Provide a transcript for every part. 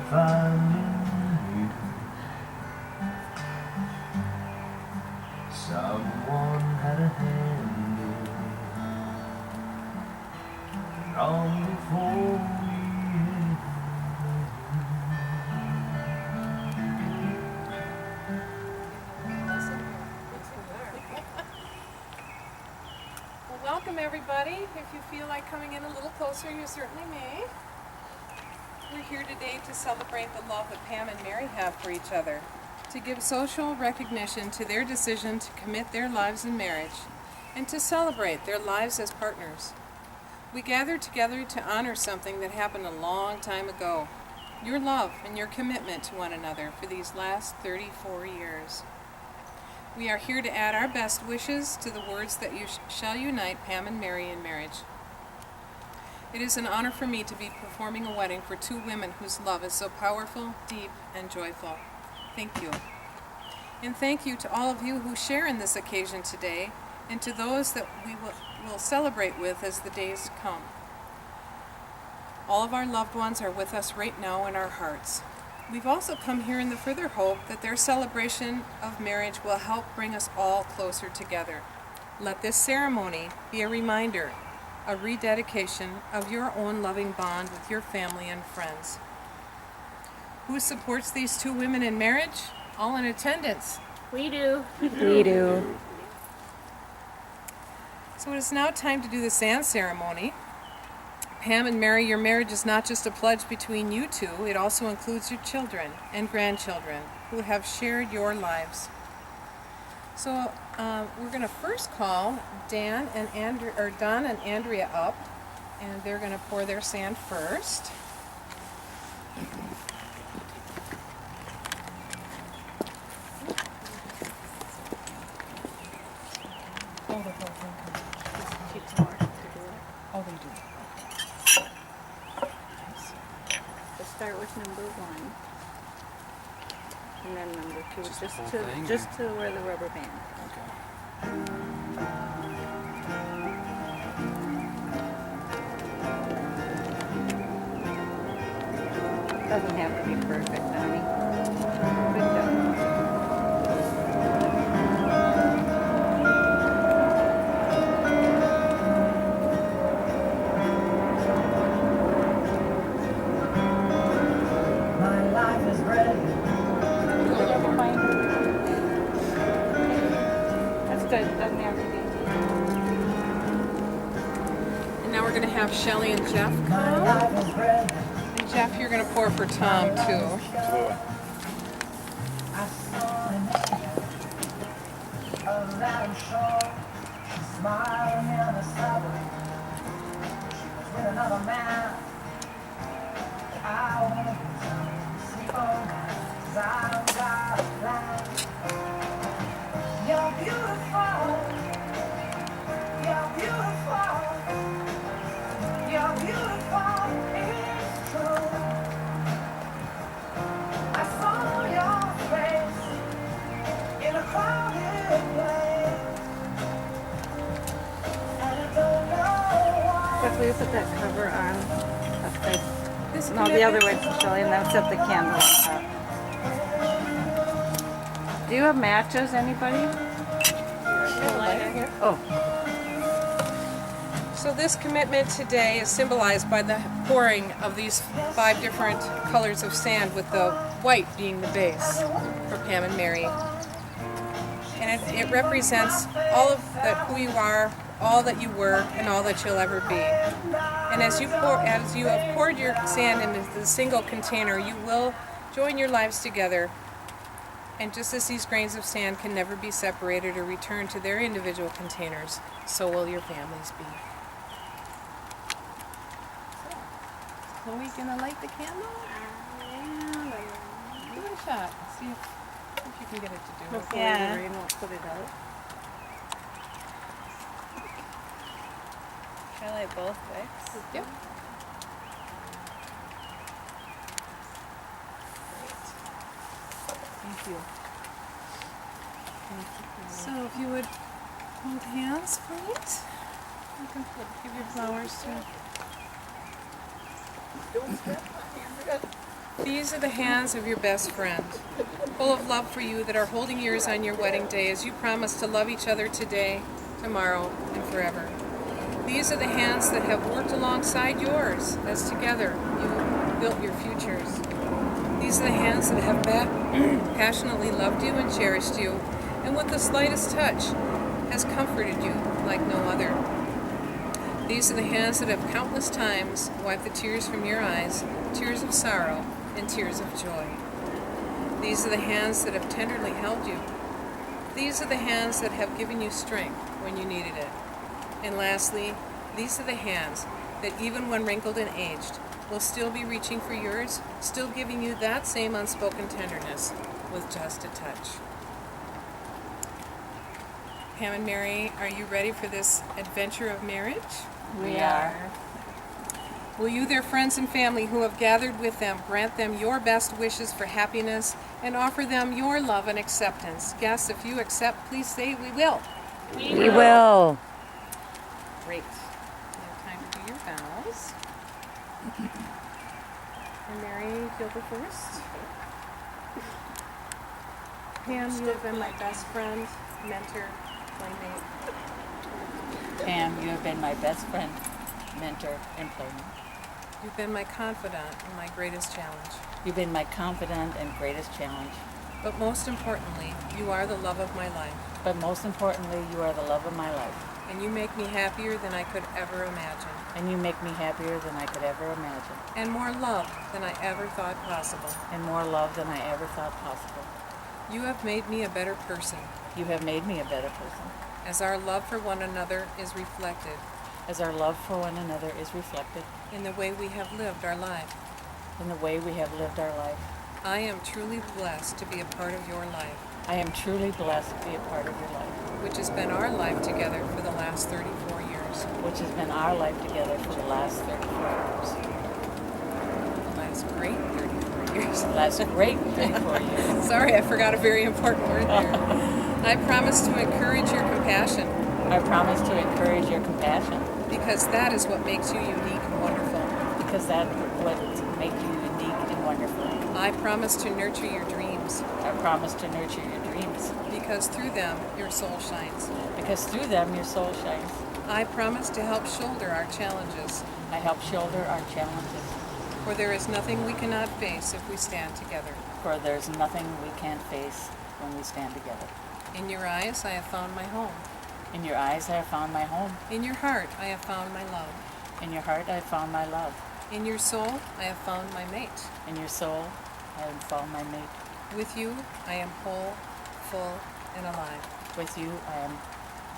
finding you. Someone had a hand in it long before we Well, welcome everybody. If you feel like coming in a little closer, you certainly may. We're here today to celebrate the love that Pam and Mary have for each other, to give social recognition to their decision to commit their lives in marriage, and to celebrate their lives as partners. We gather together to honor something that happened a long time ago, your love and your commitment to one another for these last 34 years. We are here to add our best wishes to the words that shall unite Pam and Mary in marriage. It is an honor for me to be performing a wedding for two women whose love is so powerful, deep, and joyful. Thank you. And thank you to all of you who share in this occasion today, and to those that we will celebrate with as the days come. All of our loved ones are with us right now in our hearts. We've also come here in the further hope that their celebration of marriage will help bring us all closer together. Let this ceremony be a reminder, a rededication of your own loving bond with your family and friends. Who supports these two women in marriage? All in attendance. We do. We do. So it is now time to do the sand ceremony. Pam and Mary, your marriage is not just a pledge between you two, it also includes your children and grandchildren who have shared your lives. So we're going to first call Don and Andrea up, and they're going to pour their sand first. Oh, the whole thing. Oh, they do. Let's start with number 1. And then number 2, Just the whole to thing, just or- to where the rubber band. Doesn't have to be perfect, Donnie. Good job. my life is ready. That's good. Doesn't have to be. And now we're going to have Shelly and Jeff My come. life is ready. And Jeff, you're going to pour for Tom, too. I saw an angel around shore. She smiled in the subway. She was with another man. I wanna see all night, 'cause I've got a plan. You're beautiful. You're beautiful. You're beautiful. It's true. I saw your face in a crowded place, and I don't know why. Jeff, will you put that cover on? Okay. This No, the other way, Shelley, and then set the candle on top. Do you have matches, anybody? Oh, So this commitment today is symbolized by the pouring of these 5 different colors of sand, with the white being the base for Pam and Mary. And it represents all of who you are, all that you were, and all that you'll ever be. And as you have poured your sand into the single container, you will join your lives together. And just as these grains of sand can never be separated or returned to their individual containers, so will your families be. Chloe, gonna light the candle? Give it a shot. See if you can get it to do it. hopefully Yeah. the rain won't put it out. Should I light both wicks? Yep. Thank you. So if you would hold hands, please. You can give your flowers to. Don't step on Andrea. These are the hands of your best friend, full of love for you, that are holding yours on your wedding day as you promise to love each other today, tomorrow, and forever. These are the hands that have worked alongside yours as together you built your futures. These are the hands that have passionately loved you and cherished you, and with the slightest touch has comforted you like no other. These are the hands that have countless times wiped the tears from your eyes, tears of sorrow and tears of joy. These are the hands that have tenderly held you. These are the hands that have given you strength when you needed it. And lastly, these are the hands that even when wrinkled and aged, will still be reaching for yours, still giving you that same unspoken tenderness with just a touch. Pam and Mary, are you ready for this adventure of marriage? We are. Will you, their friends and family who have gathered with them, grant them your best wishes for happiness and offer them your love and acceptance? Guests, if you accept, please say we will. We will. Great. You have time to do your vows. And Mary, you'll go first. Pam, you have been my best friend, mentor, playmate. Pam, you have been my best friend, mentor, and playmate. You've been my confidant and my greatest challenge. You've been my confidant and greatest challenge. But most importantly, you are the love of my life. But most importantly, you are the love of my life. And you make me happier than I could ever imagine. And you make me happier than I could ever imagine. And more love than I ever thought possible. And more love than I ever thought possible. You have made me a better person. You have made me a better person. As our love for one another is reflected. As our love for one another is reflected. In the way we have lived our life. In the way we have lived our life. I am truly blessed to be a part of your life. I am truly blessed to be a part of your life. Which has been our life together for the last 34 years. Which has been our life together for the last 34 years. The last great 34 years. The last great 34 years. Sorry, I forgot a very important word there. I promise to encourage your compassion. I promise to encourage your compassion. Because that is what makes you unique and wonderful. Because that's what makes you unique and wonderful. I promise to nurture your dreams. I promise to nurture your dreams. Because through them, your soul shines. Because through them, your soul shines. I promise to help shoulder our challenges. I help shoulder our challenges. For there is nothing we cannot face if we stand together. For there's nothing we can't face when we stand together. In your eyes, I have found my home. In your eyes, I have found my home. In your heart, I have found my love. In your heart, I have found my love. In your soul, I have found my mate. In your soul, I have found my mate. With you, I am whole, full, and alive. With you, I am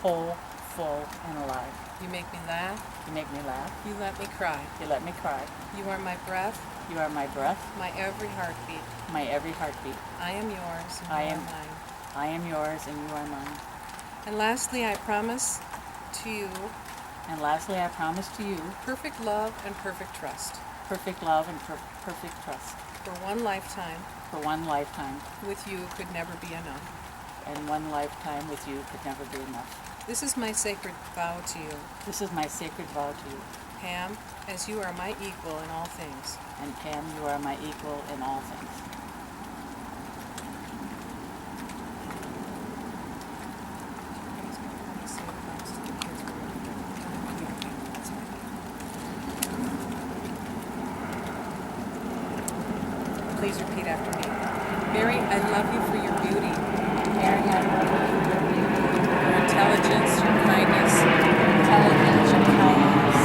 whole, full, and alive. You make me laugh. You make me laugh. You let me cry. You let me cry. You are my breath, You are my breath, my every heartbeat. my every heartbeat. I am yours, and I you am- are mine. I am yours and you are mine. And lastly, I promise to you And lastly, I promise to you perfect love and perfect trust. perfect love and perfect trust. For one lifetime, For one lifetime, with you could never be enough. and one lifetime with you could never be enough. This is my sacred vow to you, This is my sacred vow to you. Pam, as you are my equal in all things. And Pam, you are my equal in all things. Please repeat after me. Mary, I love you for your beauty, Mary, I love you for your beauty, your intelligence, your kindness, intelligence, and kindness.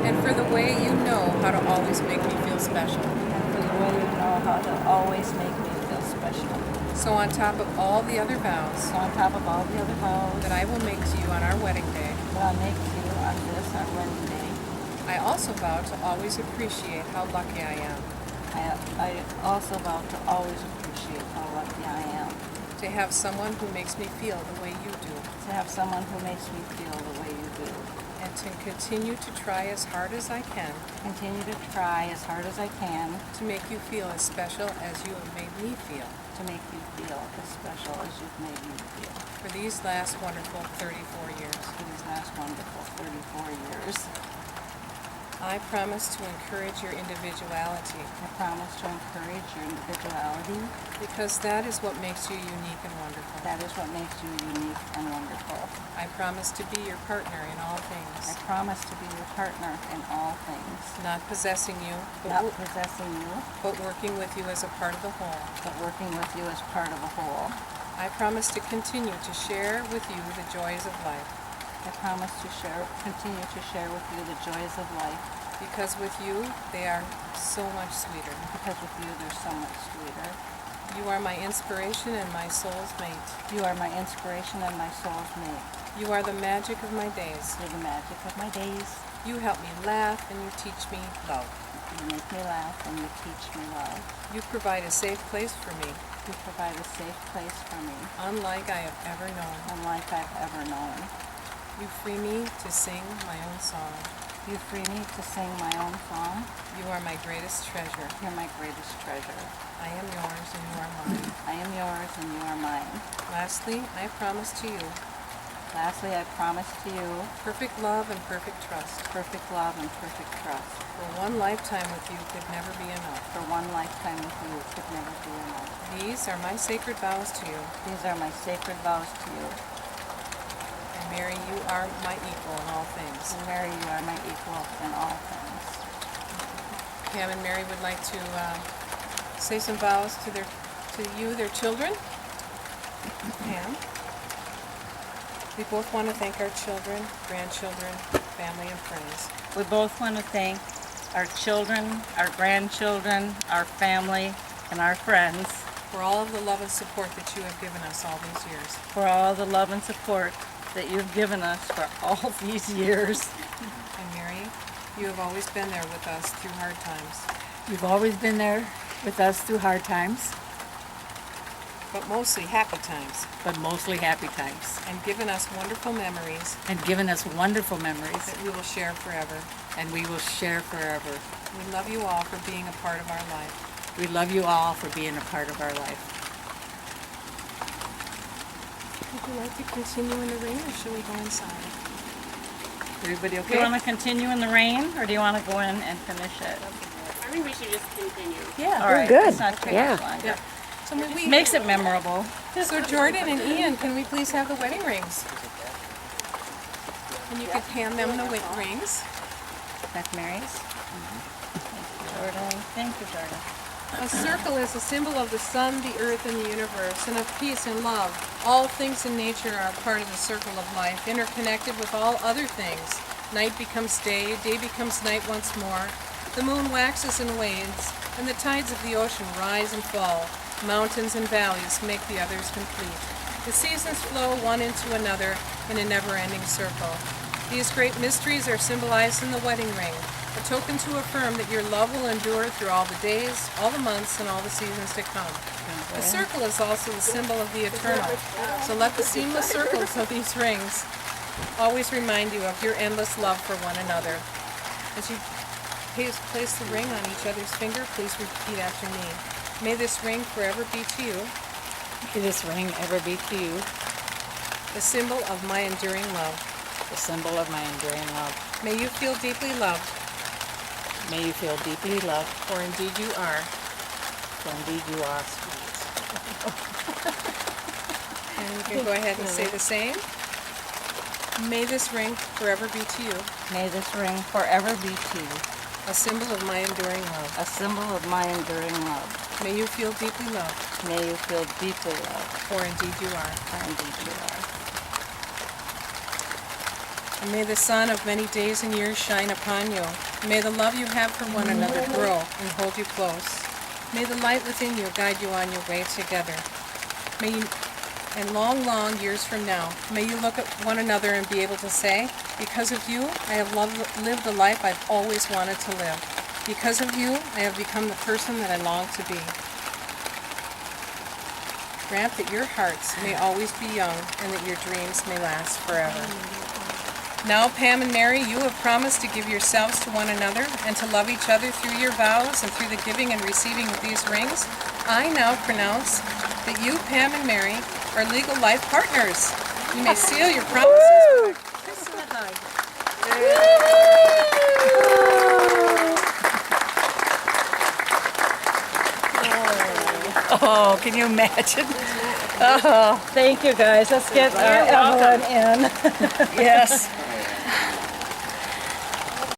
and for the way you know how to always make me feel special. And for the way you know how to always make me feel special. So on top of all the other vows So on top of all the other vows that I will make to you on our wedding day, that I'll make to you on this, our wedding day, I also vow to always appreciate how lucky I am I also vow to always appreciate how lucky I am to have someone who makes me feel the way you do, to have someone who makes me feel the way you do. and to continue to try as hard as I can Continue to try as hard as I can to make you feel as special as you have made me feel. to make you feel as special as you've made me feel for these last wonderful 34 years. for these last wonderful 34 years. I promise to encourage your individuality I promise to encourage your individuality. because that is what makes you unique and wonderful. That is what makes you unique and wonderful. I promise to be your partner in all I things, promise to be your partner in all things, not possessing you, not possessing you, but working with you as a part of the whole. but working with you as part of a whole. I promise to continue to share with you the joys of life, I promise to continue to share with you the joys of life, because with you they are so much sweeter. because with you they're so much sweeter. You are my inspiration and my soul's mate. You are my inspiration and my soul's mate. You are the magic of my days. You're the magic of my days. You help me laugh and you teach me love. You make me laugh and you teach me love. You provide a safe place for me, You provide a safe place for me, unlike I have ever known. unlike I've ever known. You free me to sing my own song. You free me to sing my own song. You are my greatest treasure. You're my greatest treasure. I am yours and you are mine. I am yours and you are mine. Lastly, I promise to you Lastly, I promise to you perfect love and perfect trust. perfect love and perfect trust. For one lifetime with you could never be enough. For one lifetime with you could never be enough. These are my sacred vows to you. These are my sacred vows to you. And Mary, you are my equal in all things. And Mary, you are my equal in all things. Pam and Mary would like to say some vows to you, their children. Pam? We both want to thank our children, grandchildren, family, and friends. We both want to thank our children, our grandchildren, our family, and our friends For all of the love and support that you have given us all these years. for all the love and support that you've given us for all these years. And Mary, you have always been there with us through hard times, You've always been there with us through hard times, but mostly happy times, but mostly happy times, and given us wonderful memories and given us wonderful memories, that we will share forever. and we will share forever. We love you all for being a part of our life. We love you all for being a part of our life. Would you like to continue in the rain, or should we go inside? Everybody Do okay? you want to continue in the rain, or do you want to go in and finish it? I think we should just continue. Yeah. All right, good. it's not too Yeah. much longer. Yeah. So may we, Makes it memorable. so Jordan and Ian, can we please have the wedding rings? And you could hand them the rings. That's Mary's. Jordan, thank you, Jordan. A circle is a symbol of the sun, the earth, and the universe, and of peace and love. All things in nature are part of the circle of life, interconnected with all other things. Night becomes day, day becomes night once more. The moon waxes and wanes, and the tides of the ocean rise and fall. Mountains and valleys make the others complete. The seasons flow one into another in a never-ending circle. These great mysteries are symbolized in the wedding ring, a token to affirm that your love will endure through all the days, all the months, and all the seasons to come. The circle is also the symbol of the eternal, so let the seamless circles of these rings always remind you of your endless love for one another. As you place the ring on each other's finger, please repeat after me. May this ring forever be to you May this ring ever be to you the symbol of my enduring love. the symbol of my enduring love. May you feel deeply loved, May you feel deeply loved, for indeed you are. for indeed you are. And you can go ahead and say the same. May this ring forever be to you May this ring forever be to you a symbol of my enduring love. a symbol of my enduring love. May you feel deeply loved, May you feel deeply loved, for indeed you are. for indeed you are. And may the sun of many days and years shine upon you. May the love you have for one another grow and hold you close. May the light within you guide you on your way together. May you, and long, long years from now, may you look at one another and be able to say, because of you, I have lived the life I've always wanted to live. Because of you, I have become the person that I long to be. Grant that your hearts may always be young and that your dreams may last forever. Now, Pam and Mary, you have promised to give yourselves to one another and to love each other through your vows and through the giving and receiving of these rings. I now pronounce that you, Pam and Mary, are legal life partners. You may seal your promises with a kiss and a hug. Oh, can you imagine? Thank you guys. Let's get Evelyn in. Yes.